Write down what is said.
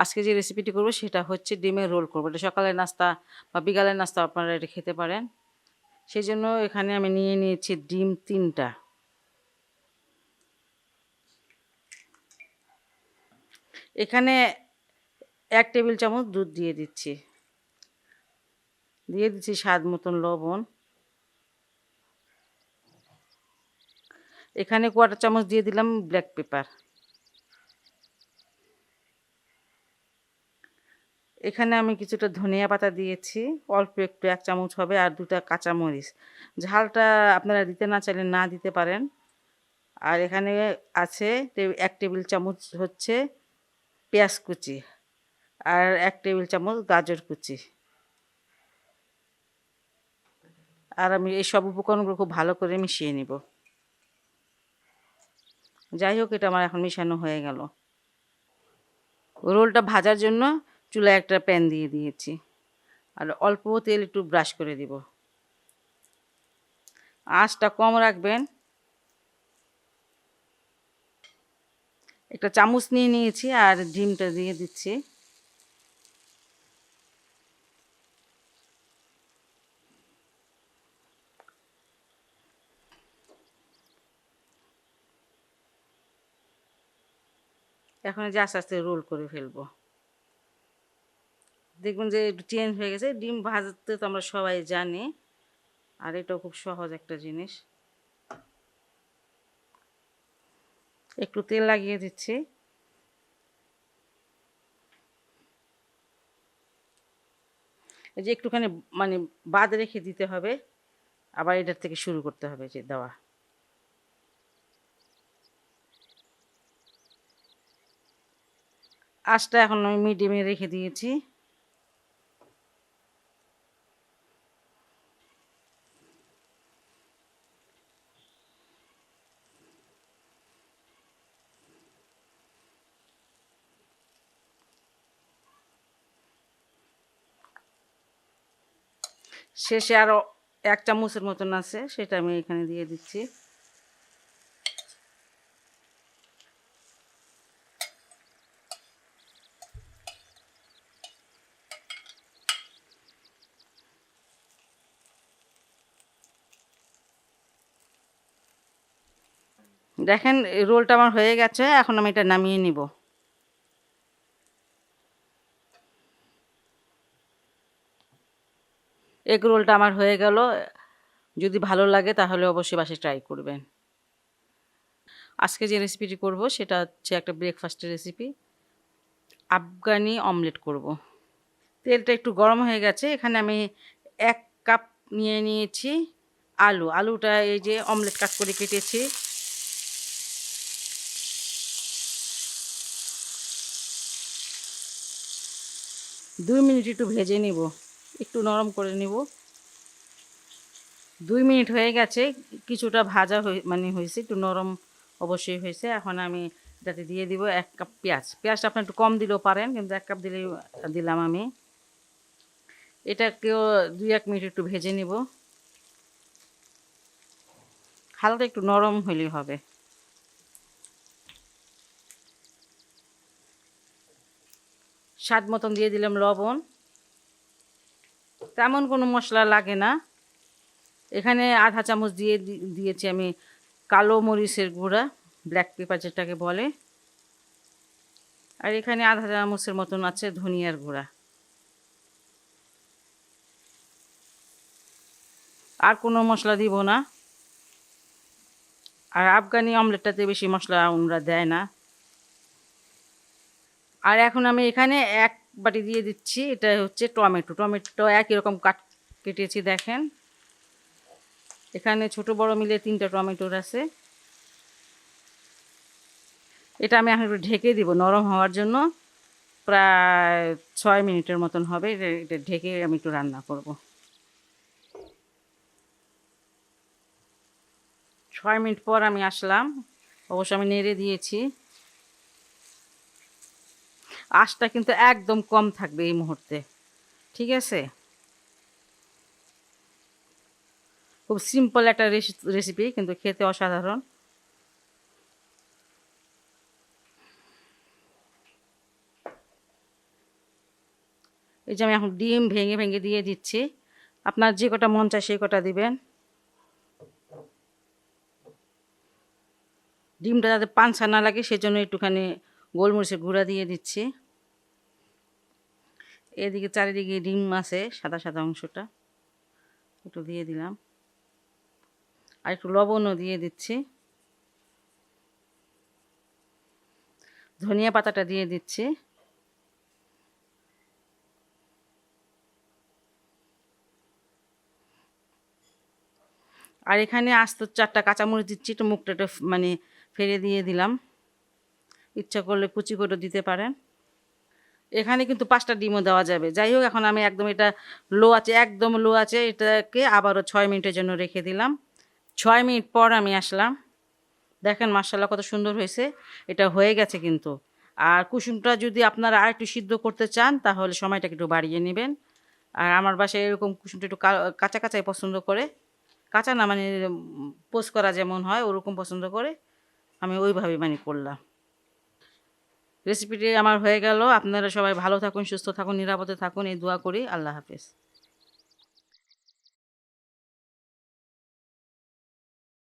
আজকে যে রেসিপিটি করব সেটা হচ্ছে ডিমের রোল করব। এটা সকালের নাস্তা বা বিকালের নাস্তা আপনারা এটা খেতে পারেন। সেই জন্য এখানে আমি নিয়ে নিয়েছি ডিম 3টা। এখানে 1 টেবিল চামচ দুধ দিয়ে দিচ্ছি, স্বাদ মতন লবণ। এখানে 1/4 চামচ দিয়ে দিলাম ব্ল্যাক পেপার। এখানে আমি কিছুটা ধনিয়া পাতা দিয়েছি, অল্প একটু 1 চামচ হবে, আর 2টা কাঁচামরিচ। ঝালটা আপনারা দিতে না চাইলে না দিতে পারেন। আর এখানে আছে 1 টেবিল চামচ হচ্ছে পেঁয়াজ কুচি, আর 1 টেবিল চামচ গাজর কুচি। আর আমি এই সব উপকরণগুলো খুব ভালো করে মিশিয়ে নিব। যাই হোক, এটা আমার এখন মিশানো হয়ে গেল। রোলটা ভাজার জন্য চুলায় একটা প্যান দিয়ে দিয়েছি, আর অল্প তেল একটু ব্রাশ করে দিব। আঁচটা কম রাখবেন। একটা চামচ নিয়ে নিয়েছি আর ডিমটা দিয়ে দিচ্ছি। এখন যে আস্তে আস্তে রোল করে ফেলবো। দেখবেন যে একটু চেঞ্জ হয়ে গেছে। ডিম ভাজতে তো আমরা সবাই জানি, আর এটাও খুব সহজ একটা জিনিস। একটু তেল লাগিয়ে দিচ্ছি। এই যে একটুখানি মানে বাদ রেখে দিতে হবে, আবার এটার থেকে শুরু করতে হবে যে দেওয়া। আঁচটা এখন আমি মিডিয়ামে রেখে দিয়েছি। শেষে আরও 1 চামচের মতন আছে, সেটা আমি এখানে দিয়ে দিচ্ছি। দেখেন রোলটা আমার হয়ে গেছে, এখন আমি এটা নামিয়ে নিব। এগ রোলটা আমার হয়ে গেল। যদি ভালো লাগে তাহলে অবশ্যই বাসায় ট্রাই করবেন। আজকে যে রেসিপিটি করব সেটা হচ্ছে একটা ব্রেকফাস্টের রেসিপি, আফগানি অমলেট করব। তেলটা একটু গরম হয়ে গেছে। এখানে আমি 1 কাপ নিয়ে নিয়েছি আলুটা এই যে অমলেট কাট করে কেটেছি। দুই মিনিট একটু ভেজে নিব, একটু নরম করে নিব। 2 মিনিট হয়ে গেছে, কিছুটা ভাজা হয়েছে, একটু নরম অবশ্যই হয়েছে। এখন আমি এটাতে দিয়ে দিব 1 কাপ পেঁয়াজ। পেঁয়াজটা আপনি একটু কম দিলেও পারেন, কিন্তু 1 কাপ দিলাম আমি। এটাকেও 2-1 মিনিট একটু ভেজে নিব, হালকা একটু নরম হলেই হবে। স্বাদ মতন দিয়ে দিলাম লবণ। তেমন কোনো মশলা লাগে না। এখানে আধা চামচ দিয়েছি আমি কালো মরিচের গুঁড়া, ব্ল্যাক পেপার যেটাকে বলে। আর এখানে আধা চামচের মতন আছে ধনিয়ার গুঁড়া। আর কোনো মশলা দিব না। আর আফগানি অমলেটটাতে বেশি মশলা আমরা দেয় না। আর এখন আমি এখানে 1 বাটি দিয়ে দিচ্ছি, এটা হচ্ছে টমেটো একই রকম কেটেছি দেখেন। এখানে ছোট বড় মিলে 3টা টমেটোর আছে। এটা আমি এখন একটু ঢেকে দিব নরম হওয়ার জন্য। প্রায় 6 মিনিটের মতন হবে। এটা ঢেকে আমি একটু রান্না করব। 6 মিনিট পর আমি আসলাম, অবশ্য আমি নেড়ে দিয়েছি। আঁচটা কিন্তু একদম কম থাকবে এই মুহূর্তে, ঠিক আছে? খুব সিম্পল একটা রেসিপি, কিন্তু খেতে অসাধারণ। এই যে আমি এখন ডিম ভেঙে ভেঙে দিয়ে দিচ্ছি, আপনার যে কটা মন চায় সেই কটা দিবেন। ডিমটা যাতে পানসা না লাগে সেজন্য একটুখানি গোলমরিচের গুঁড়া দিয়ে দিচ্ছি। এদিকে চারিদিকে ডিম আছে, সাদা সাদা অংশটা একটু দিয়ে দিলাম, আর একটু লবণও দিয়ে দিচ্ছি, ধনিয়া পাতাটা দিয়ে দিচ্ছি। আর এখানে আস্ত 4টা কাঁচামরিচ দিচ্ছি, একটু মুখটা একটু মানে ফেলে দিয়ে দিলাম, ইচ্ছা করলে কুচি করে দিতে পারেন। এখানে কিন্তু 5টা ডিমও দেওয়া যাবে। যাই হোক, এখন আমি একদম এটা লো আছে, একদম লো আছে, এটাকে আবারও 6 মিনিটের জন্য রেখে দিলাম। 6 মিনিট পর আমি আসলাম, দেখেন মাশাআল্লাহ কত সুন্দর হয়েছে। এটা হয়ে গেছে কিন্তু। আর কুসুমটা যদি আপনারা আর একটু সিদ্ধ করতে চান তাহলে সময়টাকে একটু বাড়িয়ে নেবেন। আর আমার বাসায় এরকম কুসুমটা একটু কাঁচা কাঁচাই পছন্দ করে, কাঁচা না মানে পোস্ট করা যেমন হয় ওরকম পছন্দ করে, আমি ওইভাবে মানে করলাম। রেসিপিটি আমার হয়ে গেল। আপনারা সবাই ভালো থাকুন, সুস্থ থাকুন, নিরাপদে থাকুন, এই দোয়া করি। আল্লাহ হাফেজ।